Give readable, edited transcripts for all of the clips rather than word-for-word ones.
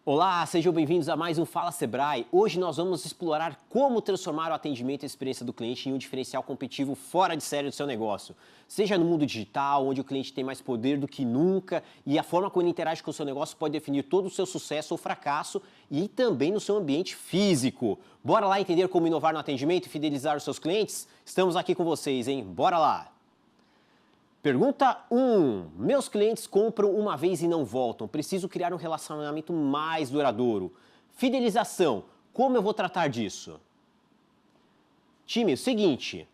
Olá, sejam bem-vindos a mais um Fala Sebrae. Hoje nós vamos explorar como transformar o atendimento e a experiência do cliente em um diferencial competitivo fora de série do seu negócio. Seja no mundo digital, onde o cliente tem mais poder do que nunca e a forma como ele interage com o seu negócio pode definir todo o seu sucesso ou fracasso, e também no seu ambiente físico. Bora lá entender como inovar no atendimento e fidelizar os seus clientes? Estamos aqui com vocês, hein? Bora lá! Pergunta 1. Meus clientes compram uma vez e não voltam. Preciso criar um relacionamento mais duradouro. Fidelização. Como eu vou tratar disso? Time, é o seguinte.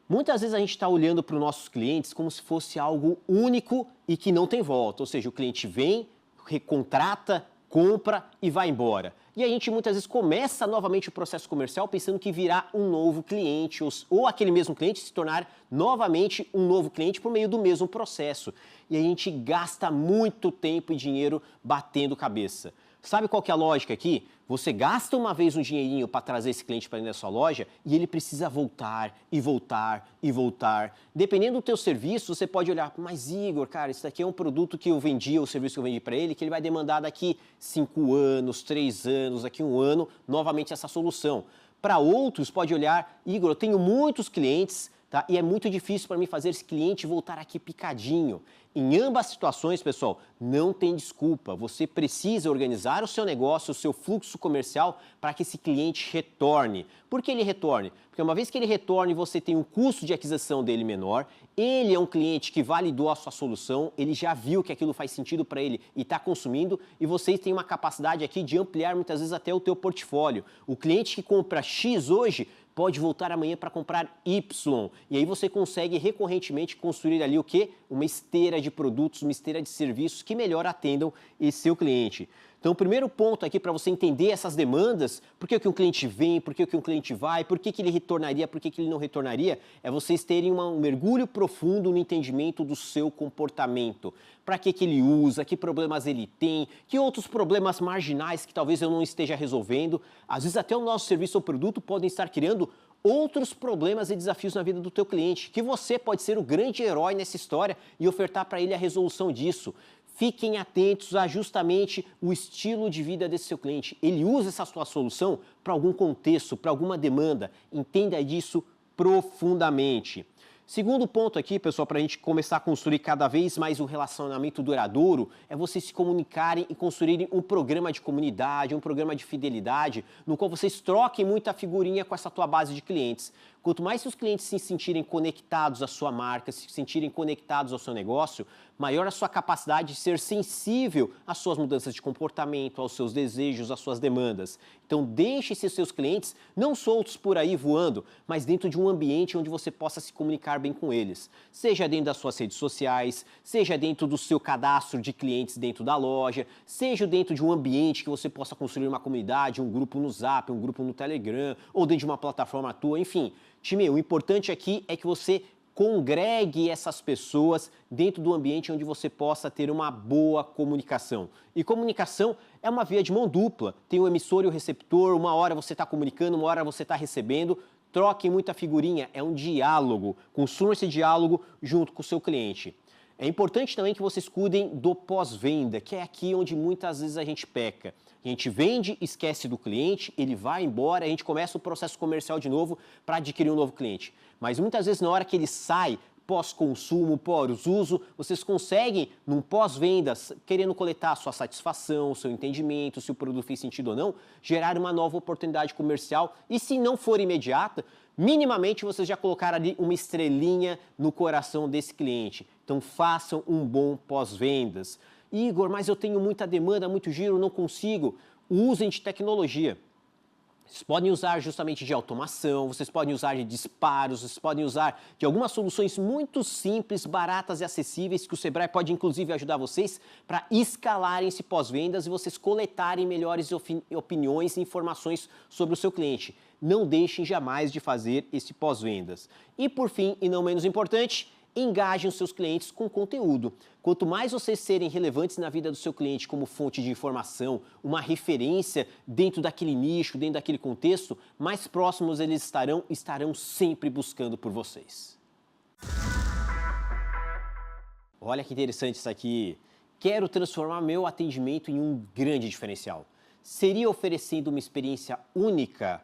Muitas vezes a gente está olhando para os nossos clientes como se fosse algo único e que não tem volta. Ou seja, o cliente vem, recontrata, compra e vai embora. E a gente muitas vezes começa novamente o processo comercial pensando que virá um novo cliente ou aquele mesmo cliente se tornar novamente um novo cliente por meio do mesmo processo. E a gente gasta muito tempo e dinheiro batendo cabeça. Sabe qual que é a lógica aqui? Você gasta uma vez um dinheirinho para trazer esse cliente para dentro da sua loja e ele precisa voltar e voltar e voltar. Dependendo do teu serviço, você pode olhar, mas Igor, cara, isso daqui é um produto que eu vendi, o serviço que eu vendi para ele, que ele vai demandar daqui 5 anos, 3 anos, daqui 1 ano, novamente essa solução. Para outros, pode olhar, Igor, eu tenho muitos clientes, tá? E é muito difícil para mim fazer esse cliente voltar aqui picadinho. Em ambas situações, pessoal, não tem desculpa. Você precisa organizar o seu negócio, o seu fluxo comercial para que esse cliente retorne. Por que ele retorne? Porque uma vez que ele retorne, você tem um custo de aquisição dele menor, ele é um cliente que validou a sua solução, ele já viu que aquilo faz sentido para ele e está consumindo, e vocês têm uma capacidade aqui de ampliar muitas vezes até o teu portfólio. O cliente que compra X hoje pode voltar amanhã para comprar Y. E aí você consegue recorrentemente construir ali o quê? Uma esteira de produtos, uma esteira de serviços que melhor atendam esse seu cliente. Então, o primeiro ponto aqui para você entender essas demandas, por que um cliente vem, por que um cliente vai, por que ele retornaria, por que ele não retornaria, é vocês terem um mergulho profundo no entendimento do seu comportamento. Para que ele usa, que problemas ele tem, que outros problemas marginais que talvez eu não esteja resolvendo. Às vezes até o nosso serviço ou produto podem estar criando outros problemas e desafios na vida do teu cliente, que você pode ser o grande herói nessa história e ofertar para ele a resolução disso. Fiquem atentos a justamente o estilo de vida desse seu cliente. Ele usa essa sua solução para algum contexto, para alguma demanda. Entenda disso profundamente. Segundo ponto aqui, pessoal, para a gente começar a construir cada vez mais um relacionamento duradouro, é vocês se comunicarem e construírem um programa de comunidade, um programa de fidelidade, no qual vocês troquem muita figurinha com essa tua base de clientes. Quanto mais os clientes se sentirem conectados à sua marca, se sentirem conectados ao seu negócio, maior a sua capacidade de ser sensível às suas mudanças de comportamento, aos seus desejos, às suas demandas. Então deixe esses seus clientes não soltos por aí voando, mas dentro de um ambiente onde você possa se comunicar bem com eles. Seja dentro das suas redes sociais, seja dentro do seu cadastro de clientes dentro da loja, seja dentro de um ambiente que você possa construir uma comunidade, um grupo no Zap, um grupo no Telegram, ou dentro de uma plataforma tua, enfim. Time, o importante aqui é que você congregue essas pessoas dentro do ambiente onde você possa ter uma boa comunicação. E comunicação é uma via de mão dupla. Tem o emissor e o receptor, uma hora você está comunicando, uma hora você está recebendo. Troquem muita figurinha, é um diálogo. Construam esse diálogo junto com o seu cliente. É importante também que vocês cuidem do pós-venda, que é aqui onde muitas vezes a gente peca. A gente vende, esquece do cliente, ele vai embora, a gente começa o processo comercial de novo para adquirir um novo cliente. Mas muitas vezes na hora que ele sai, pós-consumo, pós-uso, vocês conseguem, num pós-vendas, querendo coletar a sua satisfação, o seu entendimento, se o produto fez sentido ou não, gerar uma nova oportunidade comercial e se não for imediata, minimamente vocês já colocaram ali uma estrelinha no coração desse cliente. Então façam um bom pós-vendas. Igor, mas eu tenho muita demanda, muito giro, não consigo. Usem de tecnologia. Vocês podem usar justamente de automação, vocês podem usar de disparos, vocês podem usar de algumas soluções muito simples, baratas e acessíveis que o Sebrae pode inclusive ajudar vocês para escalarem esse pós-vendas e vocês coletarem melhores opiniões e informações sobre o seu cliente. Não deixem jamais de fazer esse pós-vendas. E por fim, e não menos importante, engajem os seus clientes com conteúdo. Quanto mais vocês serem relevantes na vida do seu cliente como fonte de informação, uma referência dentro daquele nicho, dentro daquele contexto, mais próximos eles estarão sempre buscando por vocês. Olha que interessante isso aqui. Quero transformar meu atendimento em um grande diferencial. seria oferecendo uma experiência única?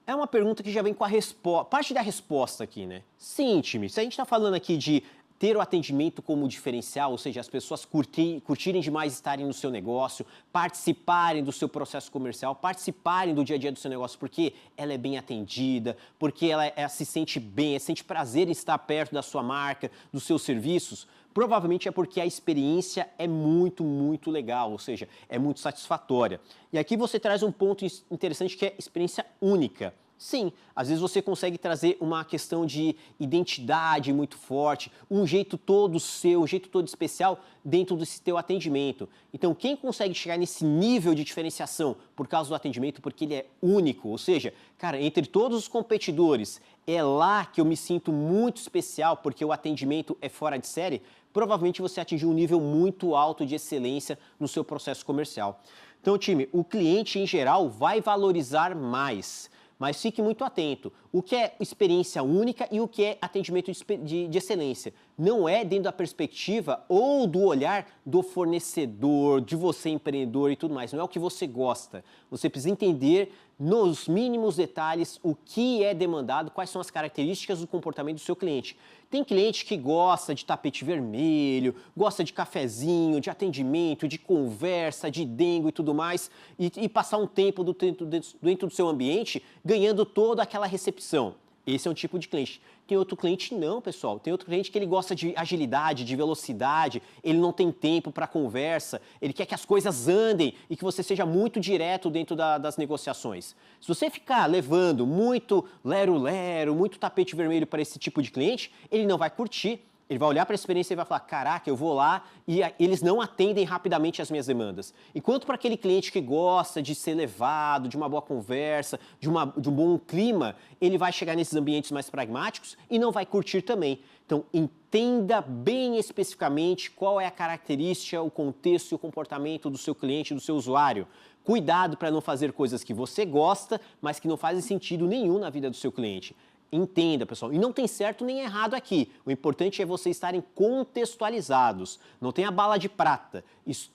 É uma pergunta que já vem com a parte da resposta aqui, né? Sim, time, se a gente está falando aqui de ter o atendimento como diferencial, ou seja, as pessoas curtirem demais estarem no seu negócio, participarem do seu processo comercial, participarem do dia a dia do seu negócio, porque ela é bem atendida, porque ela se sente bem, sente prazer em estar perto da sua marca, dos seus serviços, provavelmente é porque a experiência é muito, muito legal, ou seja, é muito satisfatória. E aqui você traz um ponto interessante que é experiência única. Sim, às vezes você consegue trazer uma questão de identidade muito forte, um jeito todo seu, um jeito todo especial dentro desse teu atendimento. Então, quem consegue chegar nesse nível de diferenciação por causa do atendimento, porque ele é único, ou seja, cara, entre todos os competidores, é lá que eu me sinto muito especial porque o atendimento é fora de série, provavelmente você atingiu um nível muito alto de excelência no seu processo comercial. Então, time, o cliente em geral vai valorizar mais. Mas fique muito atento. O que é experiência única e o que é atendimento de excelência? Não é dentro da perspectiva ou do olhar do fornecedor, de você empreendedor e tudo mais. Não é o que você gosta. Você precisa entender nos mínimos detalhes o que é demandado, quais são as características do comportamento do seu cliente. Tem cliente que gosta de tapete vermelho, gosta de cafezinho, de atendimento, de conversa, de dengo e tudo mais, e passar um tempo dentro do seu ambiente ganhando toda aquela recepção. Esse é um tipo de cliente. Tem outro cliente não, pessoal. Tem outro cliente que ele gosta de agilidade, de velocidade, ele não tem tempo para conversa, ele quer que as coisas andem e que você seja muito direto dentro das negociações. Se você ficar levando muito lero-lero, muito tapete vermelho para esse tipo de cliente, ele não vai curtir. Ele vai olhar para a experiência e vai falar, caraca, eu vou lá e eles não atendem rapidamente as minhas demandas. Enquanto para aquele cliente que gosta de ser levado, de uma boa conversa, de um bom clima, ele vai chegar nesses ambientes mais pragmáticos e não vai curtir também. Então, entenda bem especificamente qual é a característica, o contexto e o comportamento do seu cliente, do seu usuário. Cuidado para não fazer coisas que você gosta, mas que não fazem sentido nenhum na vida do seu cliente. Entenda, pessoal, e não tem certo nem errado aqui. O importante é vocês estarem contextualizados. Não tenha bala de prata.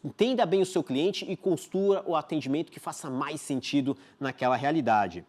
Entenda bem o seu cliente e construa o atendimento que faça mais sentido naquela realidade.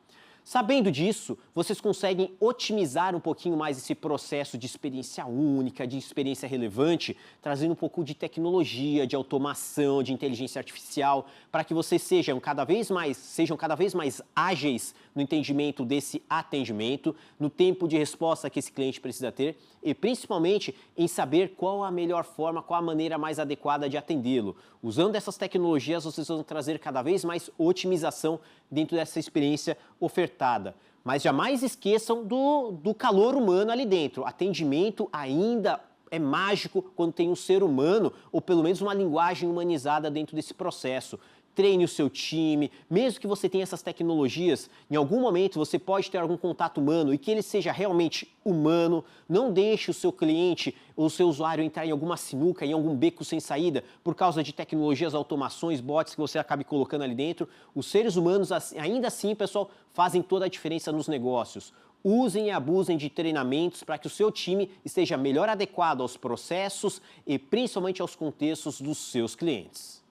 Sabendo disso, vocês conseguem otimizar um pouquinho mais esse processo de experiência única, de experiência relevante, trazendo um pouco de tecnologia, de automação, de inteligência artificial, para que vocês sejam cada vez mais ágeis no entendimento desse atendimento, no tempo de resposta que esse cliente precisa ter e principalmente em saber qual a melhor forma, qual a maneira mais adequada de atendê-lo. Usando essas tecnologias, vocês vão trazer cada vez mais otimização dentro dessa experiência ofertada. Mas jamais esqueçam do calor humano ali dentro. Atendimento ainda é mágico quando tem um ser humano ou pelo menos uma linguagem humanizada dentro desse processo. Treine o seu time, mesmo que você tenha essas tecnologias, em algum momento você pode ter algum contato humano e que ele seja realmente humano. Não deixe o seu cliente ou o seu usuário entrar em alguma sinuca, em algum beco sem saída, por causa de tecnologias, automações, bots que você acabe colocando ali dentro. Os seres humanos, ainda assim, pessoal, fazem toda a diferença nos negócios. Usem e abusem de treinamentos para que o seu time esteja melhor adequado aos processos e principalmente aos contextos dos seus clientes.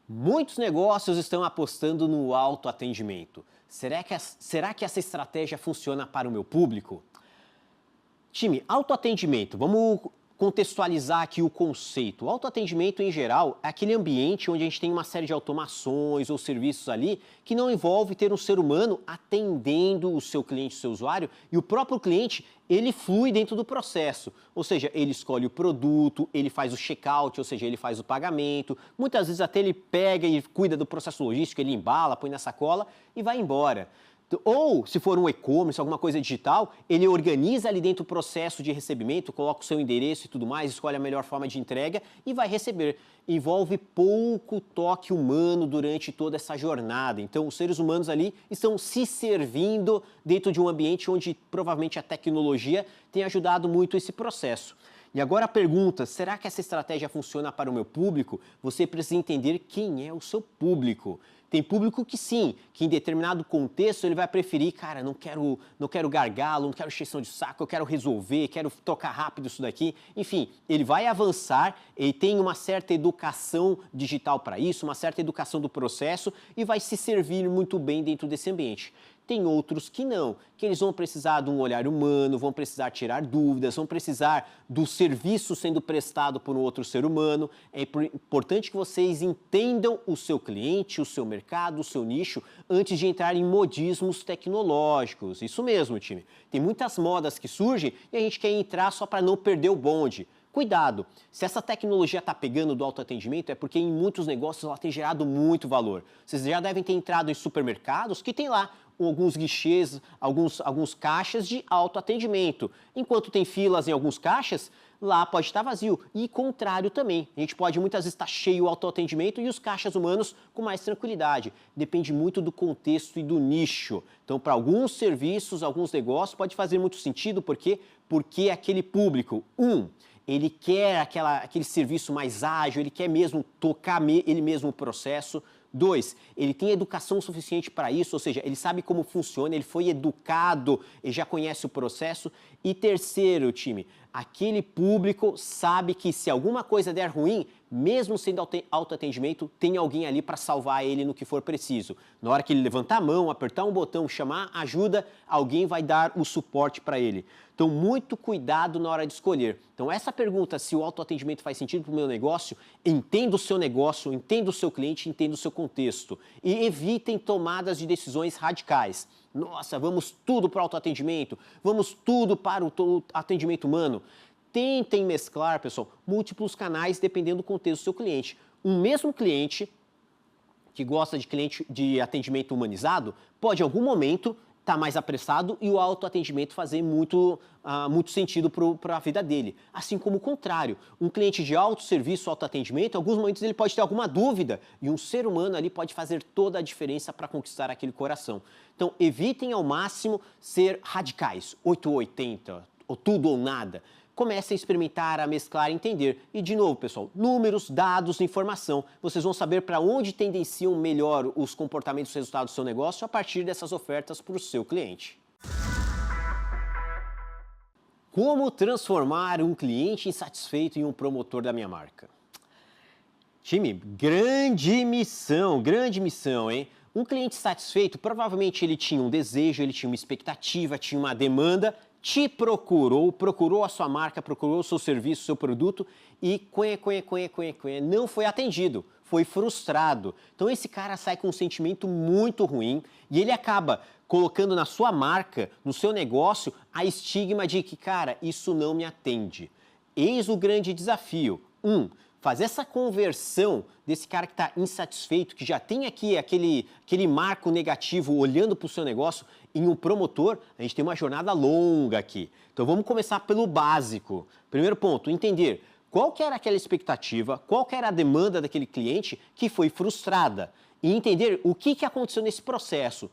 Muitos negócios estão apostando no autoatendimento. Será que essa estratégia funciona para o meu público? Time, autoatendimento, vamos contextualizar aqui o conceito. O autoatendimento, em geral, é aquele ambiente onde a gente tem uma série de automações ou serviços ali que não envolve ter um ser humano atendendo o seu cliente, o seu usuário, e o próprio cliente, ele flui dentro do processo. Ou seja, ele escolhe o produto, ele faz o check-out, ou seja, ele faz o pagamento, muitas vezes até ele pega e cuida do processo logístico, ele embala, põe na sacola e vai embora. Ou, se for um e-commerce, alguma coisa digital, ele organiza ali dentro o processo de recebimento, coloca o seu endereço e tudo mais, escolhe a melhor forma de entrega e vai receber. Envolve pouco toque humano durante toda essa jornada. Então, os seres humanos ali estão se servindo dentro de um ambiente onde provavelmente a tecnologia tem ajudado muito esse processo. E agora a pergunta, será que essa estratégia funciona para o meu público? Você precisa entender quem é o seu público. Tem público que sim, que em determinado contexto ele vai preferir, cara, não quero gargalo, não quero encheção de saco, eu quero resolver, quero trocar rápido isso daqui. Enfim, ele vai avançar, ele tem uma certa educação digital para isso, uma certa educação do processo e vai se servir muito bem dentro desse ambiente. Tem outros que não, que eles vão precisar de um olhar humano, vão precisar tirar dúvidas, vão precisar do serviço sendo prestado por um outro ser humano. É importante que vocês entendam o seu cliente, o seu mercado, o seu nicho, antes de entrar em modismos tecnológicos. Isso mesmo, time. Tem muitas modas que surgem e a gente quer entrar só para não perder o bonde. Cuidado, se essa tecnologia está pegando do autoatendimento é porque em muitos negócios ela tem gerado muito valor. Vocês já devem ter entrado em supermercados que tem lá alguns guichês, alguns caixas de autoatendimento. Enquanto tem filas em alguns caixas, lá pode estar vazio. E contrário também. A gente pode muitas vezes estar cheio o autoatendimento e os caixas humanos com mais tranquilidade. Depende muito do contexto e do nicho. Então, para alguns serviços, alguns negócios, pode fazer muito sentido. Por quê? Porque aquele público, ele quer aquele serviço mais ágil, ele quer mesmo tocar ele mesmo o processo. 2, ele tem educação suficiente para isso, ou seja, ele sabe como funciona, ele foi educado, ele já conhece o processo. E terceiro, time, aquele público sabe que se alguma coisa der ruim, mesmo sendo autoatendimento, tem alguém ali para salvar ele no que for preciso. Na hora que ele levantar a mão, apertar um botão, chamar ajuda, alguém vai dar o suporte para ele. Então, muito cuidado na hora de escolher. Então, essa pergunta, se o autoatendimento faz sentido para o meu negócio, entenda o seu negócio, entenda o seu cliente, entenda o seu contexto. E evitem tomadas de decisões radicais. Nossa, vamos tudo para o autoatendimento, vamos tudo para o atendimento humano. Tentem mesclar, pessoal, múltiplos canais dependendo do contexto do seu cliente. Um mesmo cliente que gosta de atendimento humanizado pode, em algum momento, estar mais apressado e o autoatendimento fazer muito sentido para a vida dele. Assim como o contrário, um cliente de autosserviço, autoatendimento, em alguns momentos ele pode ter alguma dúvida e um ser humano ali pode fazer toda a diferença para conquistar aquele coração. Então, evitem ao máximo ser radicais, 8 ou 80, ou tudo ou nada. Comecem a experimentar, a mesclar, a entender. E, de novo, pessoal, números, dados, informação. Vocês vão saber para onde tendenciam melhor os comportamentos e resultados do seu negócio a partir dessas ofertas para o seu cliente. Como transformar um cliente insatisfeito em um promotor da minha marca? Time, grande missão, hein? Um cliente satisfeito, provavelmente ele tinha um desejo, ele tinha uma expectativa, tinha uma demanda, te procurou a sua marca, procurou o seu serviço, o seu produto e não foi atendido, foi frustrado. Então esse cara sai com um sentimento muito ruim e ele acaba colocando na sua marca, no seu negócio, a estigma de que, cara, isso não me atende. Eis o grande desafio. Fazer essa conversão desse cara que está insatisfeito, que já tem aqui aquele marco negativo olhando para o seu negócio, em um promotor, a gente tem uma jornada longa aqui. Então vamos começar pelo básico. Primeiro ponto, entender qual que era aquela expectativa, qual que era a demanda daquele cliente que foi frustrada. E entender o que aconteceu nesse processo.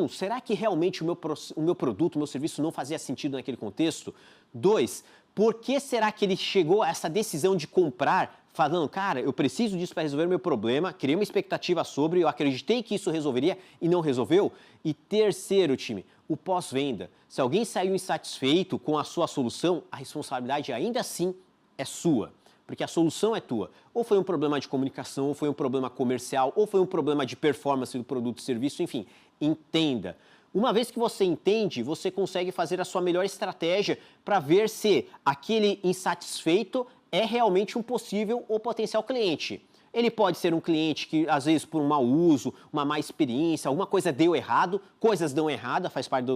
Será que realmente o meu produto, o meu serviço não fazia sentido naquele contexto? 2, por que será que ele chegou a essa decisão de comprar, falando, cara, eu preciso disso para resolver o meu problema, criei uma expectativa sobre, eu acreditei que isso resolveria e não resolveu? E terceiro, time, o pós-venda. Se alguém saiu insatisfeito com a sua solução, a responsabilidade ainda assim é sua, porque a solução é tua. Ou foi um problema de comunicação, ou foi um problema comercial, ou foi um problema de performance do produto e serviço, enfim, entenda. Uma vez que você entende, você consegue fazer a sua melhor estratégia para ver se aquele insatisfeito é realmente um possível ou potencial cliente. Ele pode ser um cliente que, às vezes, por um mau uso, uma má experiência, alguma coisa deu errado, coisas dão errado, faz parte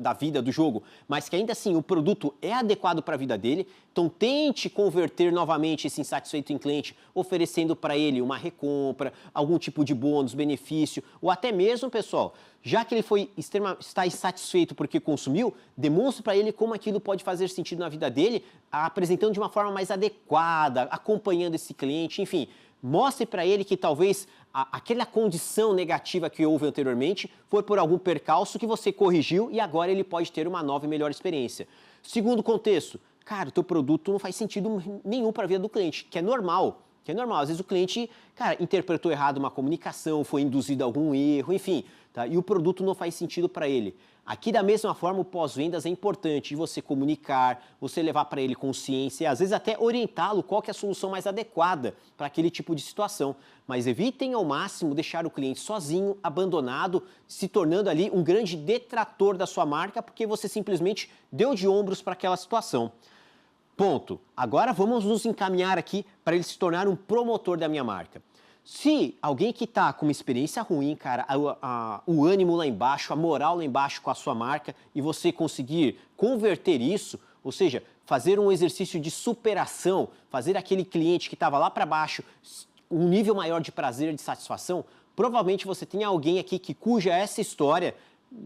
da vida do jogo, mas que ainda assim o produto é adequado para a vida dele. Então tente converter novamente esse insatisfeito em cliente, oferecendo para ele uma recompra, algum tipo de bônus, benefício, ou até mesmo, pessoal, já que ele está insatisfeito porque consumiu, demonstre para ele como aquilo pode fazer sentido na vida dele, apresentando de uma forma mais adequada, acompanhando esse cliente, enfim. Mostre para ele que talvez aquela condição negativa que houve anteriormente foi por algum percalço que você corrigiu e agora ele pode ter uma nova e melhor experiência. Segundo contexto, cara, o teu produto não faz sentido nenhum para a vida do cliente, que é normal. Que é normal, às vezes o cliente, cara, interpretou errado uma comunicação, foi induzido a algum erro, enfim, tá? E o produto não faz sentido para ele. Aqui, da mesma forma, o pós-vendas é importante de você comunicar, você levar para ele consciência e às vezes até orientá-lo qual que é a solução mais adequada para aquele tipo de situação. Mas evitem ao máximo deixar o cliente sozinho, abandonado, se tornando ali um grande detrator da sua marca porque você simplesmente deu de ombros para aquela situação. Ponto. Agora vamos nos encaminhar aqui para ele se tornar um promotor da minha marca. Se alguém que está com uma experiência ruim, cara, o ânimo lá embaixo, a moral lá embaixo com a sua marca e você conseguir converter isso, ou seja, fazer um exercício de superação, fazer aquele cliente que estava lá para baixo um nível maior de prazer, de satisfação, provavelmente você tem alguém aqui cuja essa história,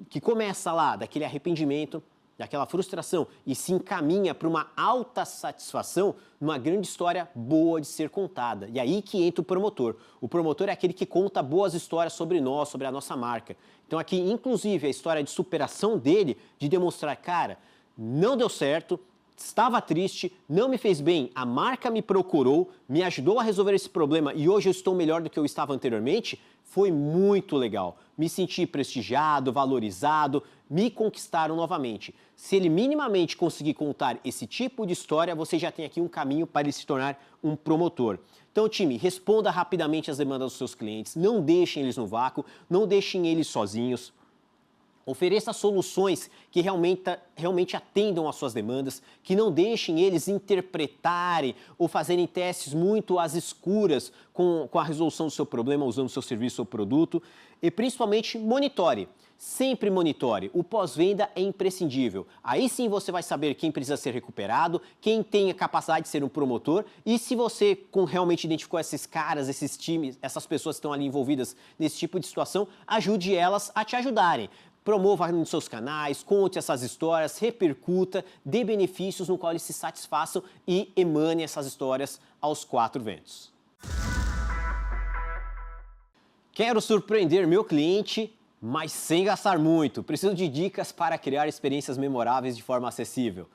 que começa lá daquele arrependimento, daquela frustração e se encaminha para uma alta satisfação, uma grande história boa de ser contada. E aí que entra o promotor. O promotor é aquele que conta boas histórias sobre nós, sobre a nossa marca. Então aqui, inclusive, a história de superação dele, de demonstrar, cara, não deu certo, estava triste, não me fez bem, a marca me procurou, me ajudou a resolver esse problema e hoje eu estou melhor do que eu estava anteriormente, foi muito legal. Me senti prestigiado, valorizado, me conquistaram novamente. Se ele minimamente conseguir contar esse tipo de história, você já tem aqui um caminho para ele se tornar um promotor. Então, time, responda rapidamente as demandas dos seus clientes, não deixem eles no vácuo, não deixem eles sozinhos. Ofereça soluções que realmente atendam às suas demandas, que não deixem eles interpretarem ou fazerem testes muito às escuras com a resolução do seu problema usando o seu serviço ou produto. E principalmente monitore. Sempre monitore. O pós-venda é imprescindível. Aí sim você vai saber quem precisa ser recuperado, quem tem a capacidade de ser um promotor e se você realmente identificou esses caras, esses times, essas pessoas que estão ali envolvidas nesse tipo de situação, ajude elas a te ajudarem. Promova nos seus canais, conte essas histórias, repercuta, dê benefícios no qual eles se satisfaçam e emane essas histórias aos quatro ventos. Quero surpreender meu cliente, mas sem gastar muito. Preciso de dicas para criar experiências memoráveis de forma acessível.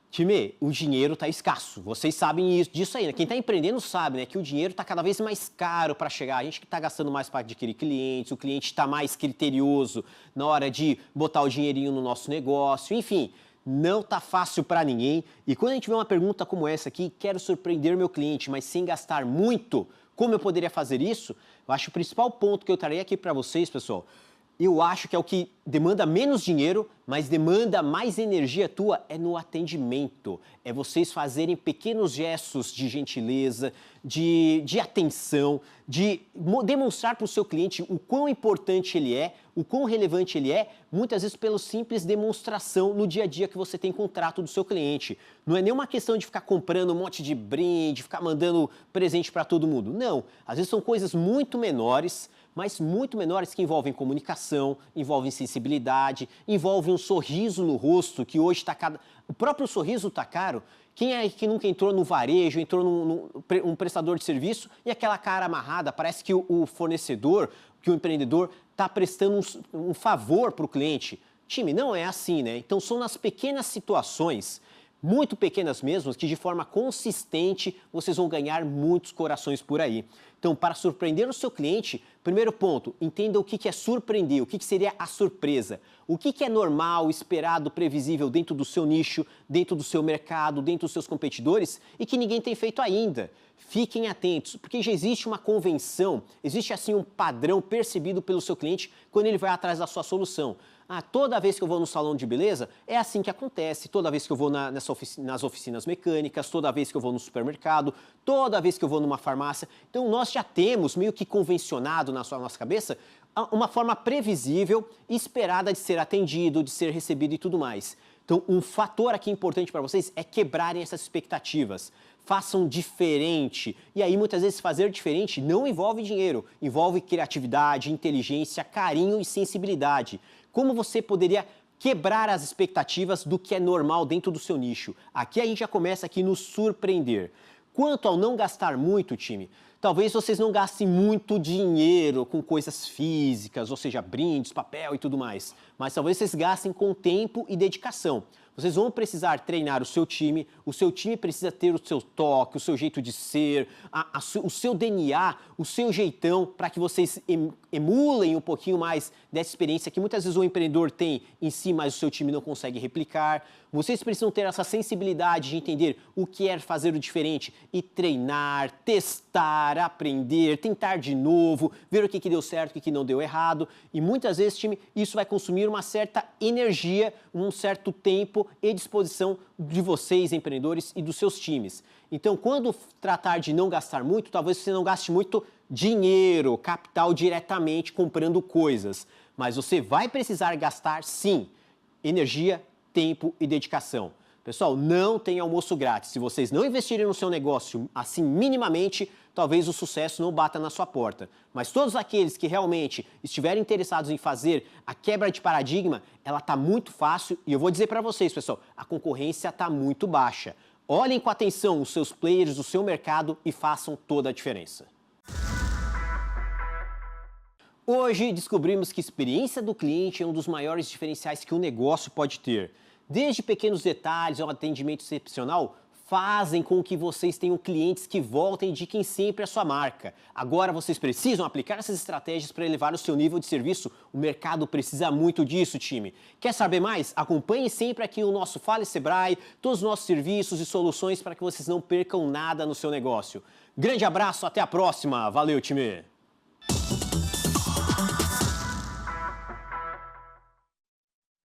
Time, o dinheiro está escasso. Vocês sabem disso aí, né? Quem está empreendendo sabe, né? Que o dinheiro está cada vez mais caro para chegar. A gente que está gastando mais para adquirir clientes, o cliente está mais criterioso na hora de botar o dinheirinho no nosso negócio. Enfim, não está fácil para ninguém. E quando a gente vê uma pergunta como essa aqui, quero surpreender meu cliente, mas sem gastar muito, como eu poderia fazer isso? Eu acho que o principal ponto que eu trarei aqui para vocês, pessoal, eu acho que é o que demanda menos dinheiro, mas demanda mais energia tua, é no atendimento. É vocês fazerem pequenos gestos de gentileza, de atenção, de demonstrar para o seu cliente o quão importante ele é, o quão relevante ele é, muitas vezes pela simples demonstração no dia a dia que você tem contrato do seu cliente. Não é nenhuma questão de ficar comprando um monte de brinde, ficar mandando presente para todo mundo. Não, às vezes são coisas muito menores, mas muito menores que envolvem comunicação, envolvem sensibilidade, envolvem um sorriso no rosto, que hoje está cada... O próprio sorriso está caro. Quem é que nunca entrou no varejo, entrou num prestador de serviço e aquela cara amarrada, parece que o fornecedor, que o empreendedor está prestando um favor para o cliente. Time, não é assim, né? Então são nas pequenas situações, muito pequenas mesmo, que de forma consistente vocês vão ganhar muitos corações por aí. Então, para surpreender o seu cliente, primeiro ponto, entenda o que é surpreender, o que seria a surpresa. O que é normal, esperado, previsível dentro do seu nicho, dentro do seu mercado, dentro dos seus competidores e que ninguém tem feito ainda. Fiquem atentos, porque já existe uma convenção, existe assim um padrão percebido pelo seu cliente quando ele vai atrás da sua solução. Ah, toda vez que eu vou no salão de beleza, é assim que acontece. Toda vez que eu vou nas oficinas mecânicas, toda vez que eu vou no supermercado, toda vez que eu vou numa farmácia. Então, nós já temos, meio que convencionado na nossa cabeça, uma forma previsível e esperada de ser atendido, de ser recebido e tudo mais. Então, um fator aqui importante para vocês é quebrarem essas expectativas. Façam diferente. E aí, muitas vezes, fazer diferente não envolve dinheiro, envolve criatividade, inteligência, carinho e sensibilidade. Como você poderia quebrar as expectativas do que é normal dentro do seu nicho? Aqui a gente já começa aqui no surpreender. Quanto ao não gastar muito, time, talvez vocês não gastem muito dinheiro com coisas físicas, ou seja, brindes, papel e tudo mais. Mas talvez vocês gastem com tempo e dedicação. vocês vão precisar treinar o seu time precisa ter o seu toque, o seu jeito de ser, o seu DNA, o seu jeitão, para que vocês emulem um pouquinho mais dessa experiência que muitas vezes o empreendedor tem em si, mas o seu time não consegue replicar. Vocês precisam ter essa sensibilidade de entender o que é fazer o diferente e treinar, testar, aprender, tentar de novo, ver o que deu certo, o que não deu errado. E muitas vezes, time, isso vai consumir uma certa energia, um certo tempo e disposição de vocês, empreendedores, e dos seus times. Então, quando tratar de não gastar muito, talvez você não gaste muito dinheiro, capital diretamente comprando coisas. Mas você vai precisar gastar, sim, energia, tempo e dedicação. Pessoal, não tem almoço grátis. Se vocês não investirem no seu negócio assim minimamente, talvez o sucesso não bata na sua porta. Mas todos aqueles que realmente estiverem interessados em fazer a quebra de paradigma, ela está muito fácil e eu vou dizer para vocês, pessoal, a concorrência está muito baixa. Olhem com atenção os seus players, o seu mercado e façam toda a diferença. Hoje descobrimos que a experiência do cliente é um dos maiores diferenciais que um negócio pode ter. Desde pequenos detalhes ao atendimento excepcional, fazem com que vocês tenham clientes que voltem e indiquem sempre a sua marca. Agora vocês precisam aplicar essas estratégias para elevar o seu nível de serviço. O mercado precisa muito disso, time. Quer saber mais? Acompanhe sempre aqui o nosso Fala Sebrae, todos os nossos serviços e soluções para que vocês não percam nada no seu negócio. Grande abraço, até a próxima. Valeu, time!